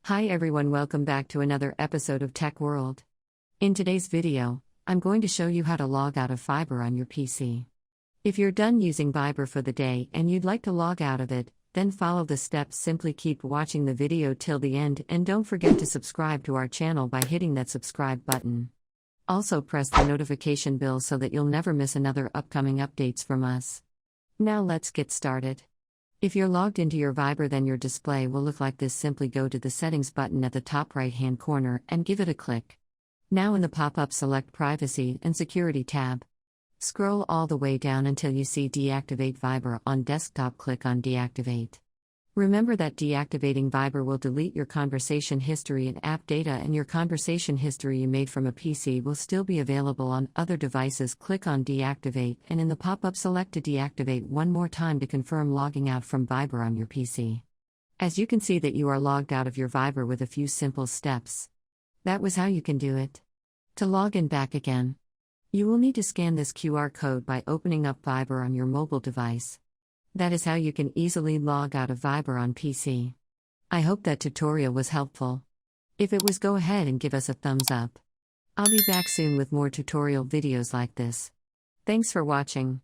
Hi everyone, welcome back to another episode of Tech World. In today's video, I'm going to show you how to log out of Viber on your PC. If you're done using Viber for the day and you'd like to log out of it, then follow the steps. Simply keep watching the video till the end and don't forget to subscribe to our channel by hitting that subscribe button. Also press the notification bell so that you'll never miss another upcoming updates from us. Now let's get started. If you're logged into your Viber, then your display will look like this. Simply go to the settings button at the top right hand corner and give it a click. Now in the pop-up, select Privacy and Security tab. Scroll all the way down until you see Deactivate Viber on desktop. Click on Deactivate. Remember that deactivating Viber will delete your conversation history and app data, and your conversation history you made from a PC will still be available on other devices. Click on Deactivate, and in the pop-up select to deactivate one more time to confirm logging out from Viber on your PC. As you can see that you are logged out of your Viber with a few simple steps. That was how you can do it. To log in back again, you will need to scan this QR code by opening up Viber on your mobile device. That is how you can easily log out of Viber on PC. I hope that tutorial was helpful. If it was, go ahead and give us a thumbs up. I'll be back soon with more tutorial videos like this. Thanks for watching.